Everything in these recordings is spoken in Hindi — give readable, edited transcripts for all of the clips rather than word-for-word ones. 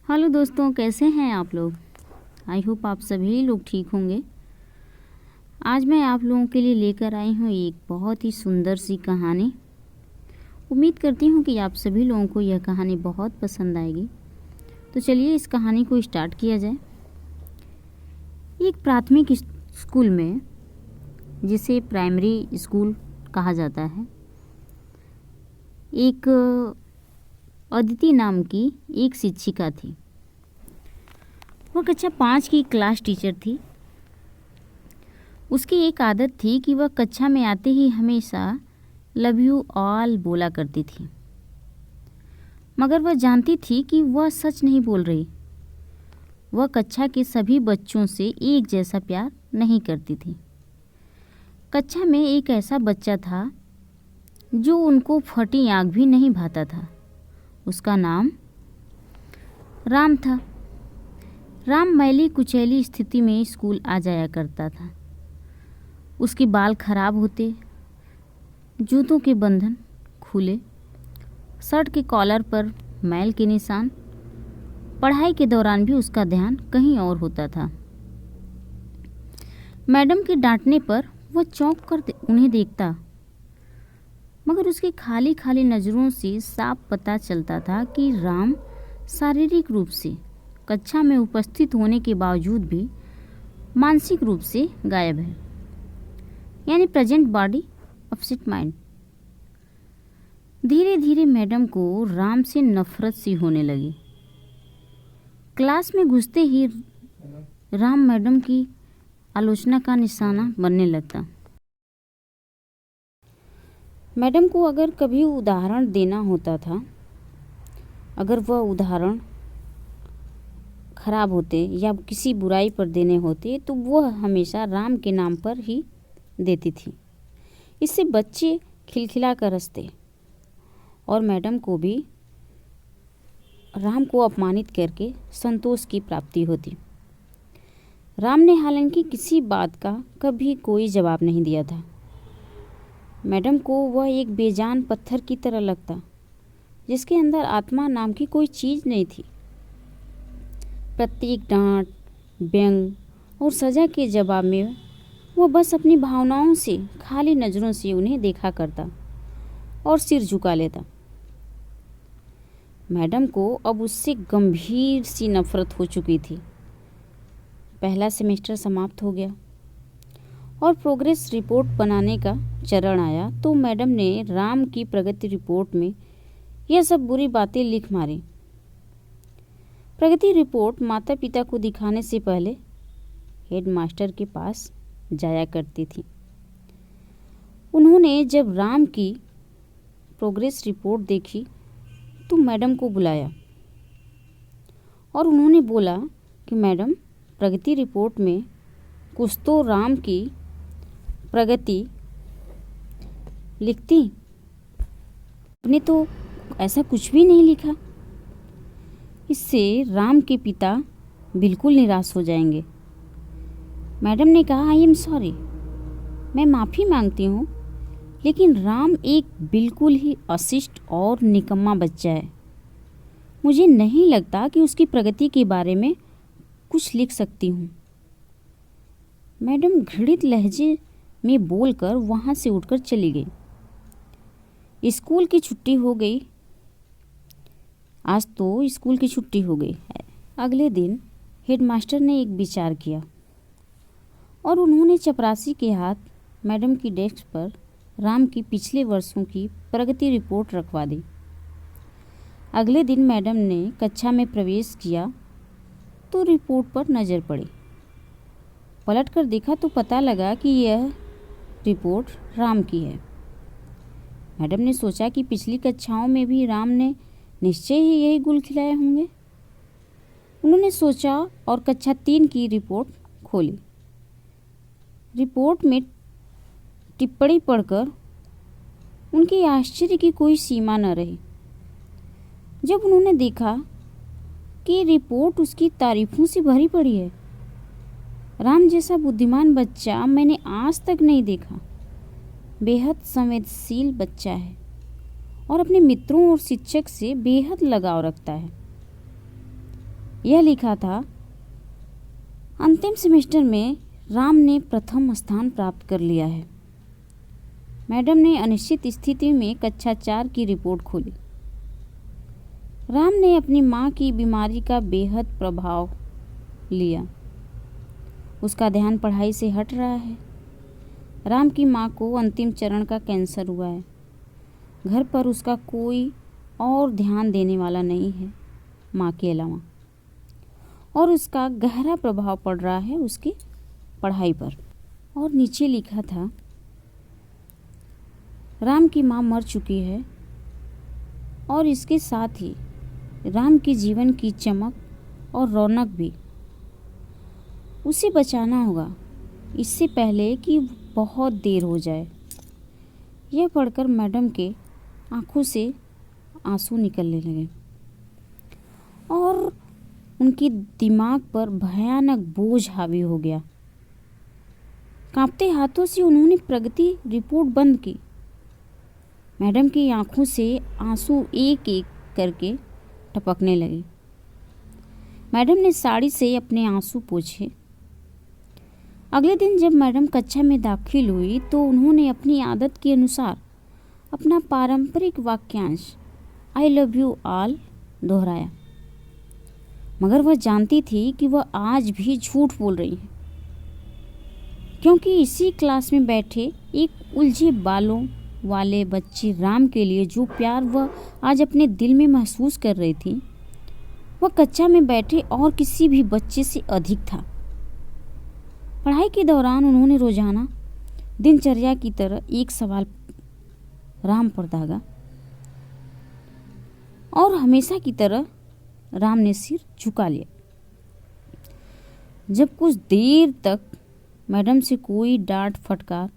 हेलो दोस्तों, कैसे हैं आप लोग। आई होप आप सभी लोग ठीक होंगे। आज मैं आप लोगों के लिए लेकर आई हूँ एक बहुत ही सुंदर सी कहानी। उम्मीद करती हूँ कि आप सभी लोगों को यह कहानी बहुत पसंद आएगी। तो चलिए इस कहानी को स्टार्ट किया जाए। एक प्राथमिक स्कूल में, जिसे प्राइमरी स्कूल कहा जाता है, एक अदिति नाम की एक शिक्षिका थी। वह कक्षा 5 की क्लास टीचर थी। उसकी एक आदत थी कि वह कक्षा में आते ही हमेशा लव यू ऑल बोला करती थी, मगर वह जानती थी कि वह सच नहीं बोल रही। वह कक्षा के सभी बच्चों से एक जैसा प्यार नहीं करती थी। कक्षा में एक ऐसा बच्चा था जो उनको फटी आँख भी नहीं भाता था। उसका नाम राम था। राम मैली कुचैली स्थिति में स्कूल आ जाया करता था। उसके बाल खराब होते, जूतों के बंधन खुले, शर्ट के कॉलर पर मैल के निशान। पढ़ाई के दौरान भी उसका ध्यान कहीं और होता था। मैडम के डांटने पर वह चौंक कर उन्हें देखता, मगर उसकी खाली खाली नज़रों से साफ पता चलता था कि राम शारीरिक रूप से कक्षा में उपस्थित होने के बावजूद भी मानसिक रूप से गायब है, यानी प्रेजेंट बॉडी अपसेट माइंड। धीरे धीरे मैडम को राम से नफरत सी होने लगी। क्लास में घुसते ही राम मैडम की आलोचना का निशाना बनने लगता। मैडम को अगर कभी उदाहरण देना होता था, अगर वह उदाहरण खराब होते या किसी बुराई पर देने होते, तो वह हमेशा राम के नाम पर ही देती थी। इससे बच्चे खिलखिला कर हंसते और मैडम को भी राम को अपमानित करके संतोष की प्राप्ति होती। राम ने हालांकि किसी बात का कभी कोई जवाब नहीं दिया था। मैडम को वह एक बेजान पत्थर की तरह लगता, जिसके अंदर आत्मा नाम की कोई चीज़ नहीं थी। प्रत्येक डांट, व्यंग और सजा के जवाब में वह बस अपनी भावनाओं से खाली नज़रों से उन्हें देखा करता और सिर झुका लेता। मैडम को अब उससे गंभीर सी नफरत हो चुकी थी। पहला सेमेस्टर समाप्त हो गया और प्रोग्रेस रिपोर्ट बनाने का चरण आया, तो मैडम ने राम की प्रगति रिपोर्ट में यह सब बुरी बातें लिख मारी। प्रगति रिपोर्ट माता पिता को दिखाने से पहले हेडमास्टर के पास जाया करती थी। उन्होंने जब राम की प्रोग्रेस रिपोर्ट देखी तो मैडम को बुलाया और उन्होंने बोला कि मैडम, प्रगति रिपोर्ट में कुछ तो राम की प्रगति लिखती, आपने तो ऐसा कुछ भी नहीं लिखा। इससे राम के पिता बिल्कुल निराश हो जाएंगे। मैडम ने कहा, आई एम सॉरी, मैं माफ़ी मांगती हूँ, लेकिन राम एक बिल्कुल ही अशिष्ट और निकम्मा बच्चा है। मुझे नहीं लगता कि उसकी प्रगति के बारे में कुछ लिख सकती हूँ। मैडम घृणित लहजे में बोलकर वहाँ से उठकर चली गई। स्कूल की छुट्टी हो गई। आज तो स्कूल की छुट्टी हो गई है। अगले दिन हेडमास्टर ने एक विचार किया और उन्होंने चपरासी के हाथ मैडम की डेस्क पर राम की पिछले वर्षों की प्रगति रिपोर्ट रखवा दी। अगले दिन मैडम ने कक्षा में प्रवेश किया तो रिपोर्ट पर नज़र पड़ी। पलट कर देखा तो पता लगा कि यह रिपोर्ट राम की है। मैडम ने सोचा कि पिछली कक्षाओं में भी राम ने निश्चय ही यही गुल खिलाए होंगे। उन्होंने सोचा और कक्षा 3 की रिपोर्ट खोली। रिपोर्ट में टिप्पणी पढ़कर उनके आश्चर्य की कोई सीमा न रही जब उन्होंने देखा कि रिपोर्ट उसकी तारीफों से भरी पड़ी है। राम जैसा बुद्धिमान बच्चा मैंने आज तक नहीं देखा। बेहद संवेदनशील बच्चा है और अपने मित्रों और शिक्षक से बेहद लगाव रखता है। यह लिखा था, अंतिम सेमेस्टर में राम ने प्रथम स्थान प्राप्त कर लिया है। मैडम ने अनिश्चित स्थिति में कक्षा 4 की रिपोर्ट खोली। राम ने अपनी माँ की बीमारी का बेहद प्रभाव लिया। उसका ध्यान पढ़ाई से हट रहा है। राम की माँ को अंतिम चरण का कैंसर हुआ है। घर पर उसका कोई और ध्यान देने वाला नहीं है माँ के अलावा, और उसका गहरा प्रभाव पड़ रहा है उसकी पढ़ाई पर। और नीचे लिखा था, राम की माँ मर चुकी है और इसके साथ ही राम के जीवन की चमक और रौनक भी। उसे बचाना होगा इससे पहले कि बहुत देर हो जाए। यह पढ़कर मैडम के आंखों से आंसू निकलने लगे और उनकी दिमाग पर भयानक बोझ हावी हो गया। कांपते हाथों से उन्होंने प्रगति रिपोर्ट बंद की। मैडम की आंखों से आंसू एक एक करके टपकने लगे। मैडम ने साड़ी से अपने आंसू पोंछे। अगले दिन जब मैडम कक्षा में दाखिल हुई तो उन्होंने अपनी आदत के अनुसार अपना पारंपरिक वाक्यांश आई लव यू ऑल दोहराया, मगर वह जानती थी कि वह आज भी झूठ बोल रही है, क्योंकि इसी क्लास में बैठे एक उलझे बालों वाले बच्चे राम के लिए जो प्यार वह आज अपने दिल में महसूस कर रही थी, वह कक्षा में बैठे और किसी भी बच्चे से अधिक था। पढ़ाई के दौरान उन्होंने रोजाना दिनचर्या की तरह एक सवाल राम पर दागा और हमेशा की तरह राम ने सिर झुका लिया। जब कुछ देर तक मैडम से कोई डांट फटकार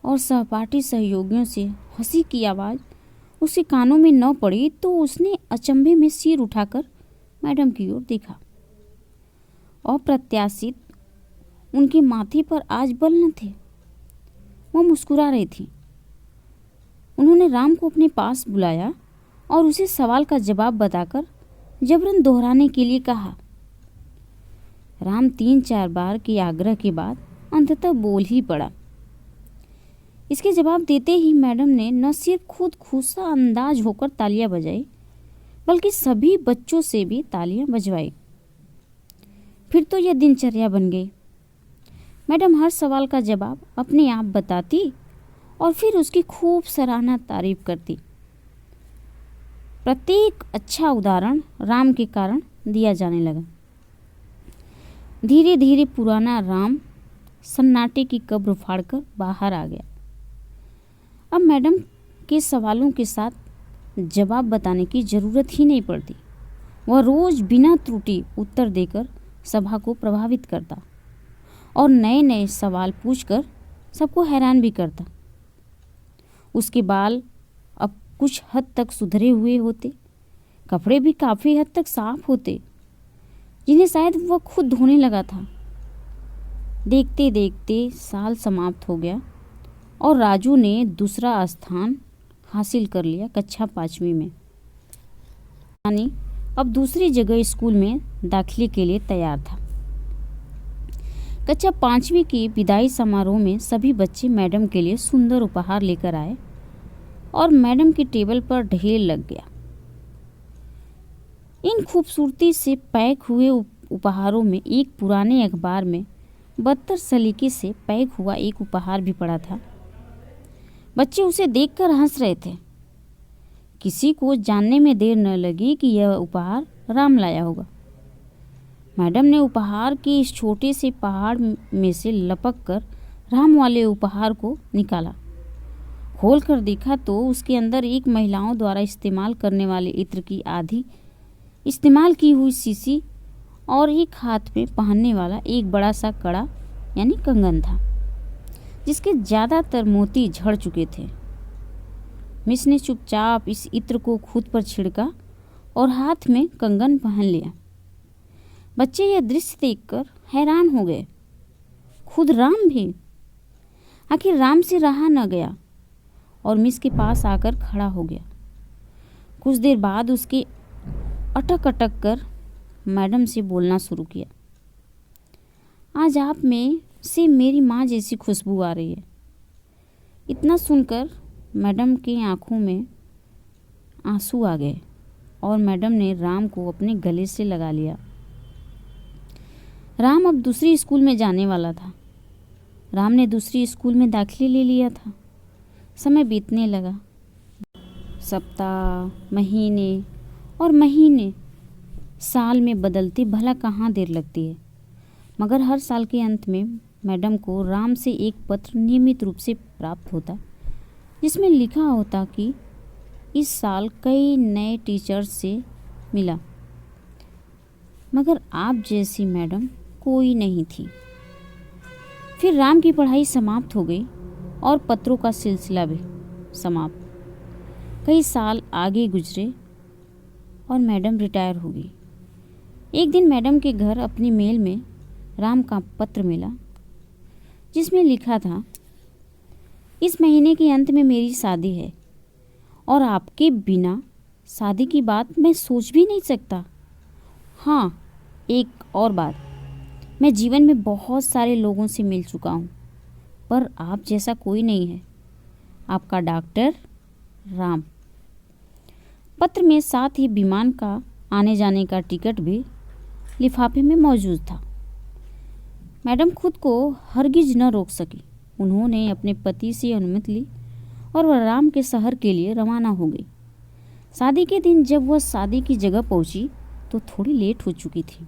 और सहपाठी सहयोगियों से हंसी की आवाज़ उसके कानों में न पड़ी तो उसने अचंभे में सिर उठाकर मैडम की ओर देखा। अप्रत्याशित उनके माथे पर आज बल न थे। वह मुस्कुरा रही थी। उन्होंने राम को अपने पास बुलाया और उसे सवाल का जवाब बताकर जबरन दोहराने के लिए कहा। राम 3-4 बार के आग्रह के बाद अंततः बोल ही पड़ा। इसके जवाब देते ही मैडम ने न सिर्फ खुद खुशा अंदाज होकर तालियां बजाई, बल्कि सभी बच्चों से भी तालियां बजवाई। फिर तो यह दिनचर्या बन गई। मैडम हर सवाल का जवाब अपने आप बताती और फिर उसकी खूब सराहना तारीफ करती। प्रत्येक अच्छा उदाहरण राम के कारण दिया जाने लगा। धीरे धीरे पुराना राम सन्नाटे की कब्र फाड़कर बाहर आ गया। अब मैडम के सवालों के साथ जवाब बताने की जरूरत ही नहीं पड़ती। वह रोज बिना त्रुटि उत्तर देकर सभा को प्रभावित करता और नए नए सवाल पूछकर सबको हैरान भी करता। उसके बाल अब कुछ हद तक सुधरे हुए होते, कपड़े भी काफ़ी हद तक साफ होते, जिन्हें शायद वह खुद धोने लगा था। देखते देखते साल समाप्त हो गया और राजू ने दूसरा स्थान हासिल कर लिया कक्षा 5वीं में। यानी अब दूसरी जगह स्कूल में दाखिले के लिए तैयार था। कक्षा 5वीं की विदाई समारोह में सभी बच्चे मैडम के लिए सुंदर उपहार लेकर आए और मैडम की टेबल पर ढेर लग गया। इन खूबसूरती से पैक हुए उपहारों में एक पुराने अखबार में बदतर सलीके से पैक हुआ एक उपहार भी पड़ा था। बच्चे उसे देखकर हंस रहे थे। किसी को जानने में देर न लगी कि यह उपहार राम लाया होगा। मैडम ने उपहार के इस छोटे से पहाड़ में से लपक कर राम वाले उपहार को निकाला। खोल कर देखा तो उसके अंदर एक महिलाओं द्वारा इस्तेमाल करने वाले इत्र की आधी इस्तेमाल की हुई शीशी और एक हाथ में पहनने वाला एक बड़ा सा कड़ा यानी कंगन था, जिसके ज़्यादातर मोती झड़ चुके थे। मिस ने चुपचाप इस इत्र को खुद पर छिड़का और हाथ में कंगन पहन लिया। बच्चे यह दृश्य देखकर हैरान हो गए। खुद राम भी। आखिर राम से रहा न गया और मिस के पास आकर खड़ा हो गया। कुछ देर बाद उसके अटक अटक कर मैडम से बोलना शुरू किया। आज आप में से मेरी माँ जैसी खुशबू आ रही है। इतना सुनकर मैडम की आंखों में आंसू आ गए और मैडम ने राम को अपने गले से लगा लिया। राम अब दूसरी स्कूल में जाने वाला था। राम ने दूसरी स्कूल में दाखिले ले लिया था। समय बीतने लगा। सप्ताह, महीने साल में बदलते भला कहाँ देर लगती है। मगर हर साल के अंत में मैडम को राम से एक पत्र नियमित रूप से प्राप्त होता, जिसमें लिखा होता कि इस साल कई नए टीचर्स से मिला, मगर आप जैसी मैडम कोई नहीं थी। फिर राम की पढ़ाई समाप्त हो गई और पत्रों का सिलसिला भी समाप्त। कई साल आगे गुजरे और मैडम रिटायर हो गई। एक दिन मैडम के घर अपनी मेल में राम का पत्र मिला, जिसमें लिखा था, इस महीने के अंत में मेरी शादी है और आपके बिना शादी की बात मैं सोच भी नहीं सकता। हाँ, एक और बात, मैं जीवन में बहुत सारे लोगों से मिल चुका हूँ, पर आप जैसा कोई नहीं है। आपका डॉक्टर राम। पत्र में साथ ही विमान का आने जाने का टिकट भी लिफाफे में मौजूद था। मैडम खुद को हरगिज न रोक सकी। उन्होंने अपने पति से अनुमति ली और वह राम के शहर के लिए रवाना हो गई। शादी के दिन जब वह शादी की जगह पहुंची तो थोड़ी लेट हो चुकी थी।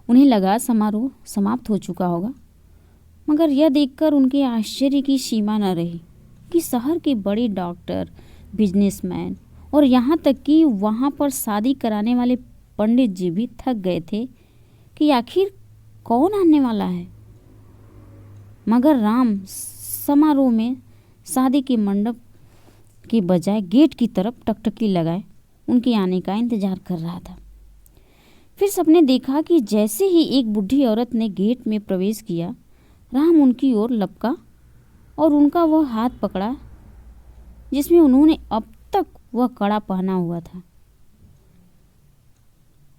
उन्हें लगा समारोह समाप्त हो चुका होगा, मगर यह देखकर उनके आश्चर्य की सीमा न रही कि शहर के बड़े डॉक्टर, बिजनेसमैन और यहाँ तक कि वहाँ पर शादी कराने वाले पंडित जी भी थक गए थे कि आखिर कौन आने वाला है। मगर राम समारोह में शादी के मंडप के बजाय गेट की तरफ टकटकी लगाए उनके आने का इंतजार कर रहा था। फिर सबने देखा कि जैसे ही एक बूढ़ी औरत ने गेट में प्रवेश किया, राम उनकी ओर लपका और उनका वह हाथ पकड़ा जिसमें उन्होंने अब तक वह कड़ा पहना हुआ था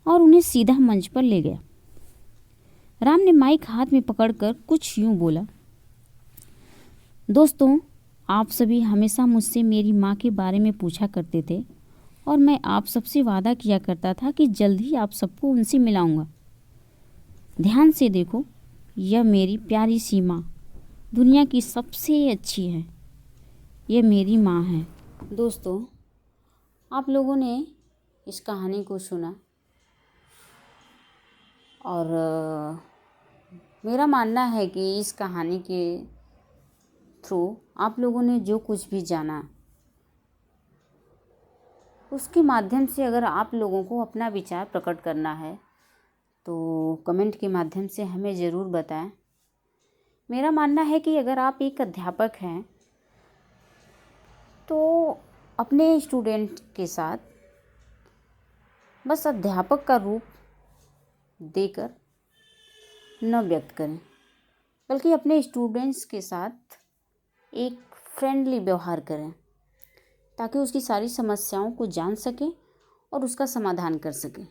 और उन्हें सीधा मंच पर ले गया। राम ने माइक हाथ में पकड़कर कुछ यूं बोला, दोस्तों, आप सभी हमेशा मुझसे मेरी माँ के बारे में पूछा करते थे और मैं आप सबसे वादा किया करता था कि जल्द ही आप सबको उनसे मिलाऊंगा। ध्यान से देखो, यह मेरी प्यारी सी माँ दुनिया की सबसे अच्छी है। यह मेरी माँ है। दोस्तों, आप लोगों ने इस कहानी को सुना और मेरा मानना है कि इस कहानी के थ्रू आप लोगों ने जो कुछ भी जाना, उसके माध्यम से अगर आप लोगों को अपना विचार प्रकट करना है तो कमेंट के माध्यम से हमें ज़रूर बताएं। मेरा मानना है कि अगर आप एक अध्यापक हैं तो अपने स्टूडेंट के साथ बस अध्यापक का रूप देकर न व्यक्त करें, बल्कि अपने स्टूडेंट्स के साथ एक फ्रेंडली व्यवहार करें ताकि उसकी सारी समस्याओं को जान सकें और उसका समाधान कर सकें।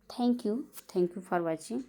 Thank you for watching.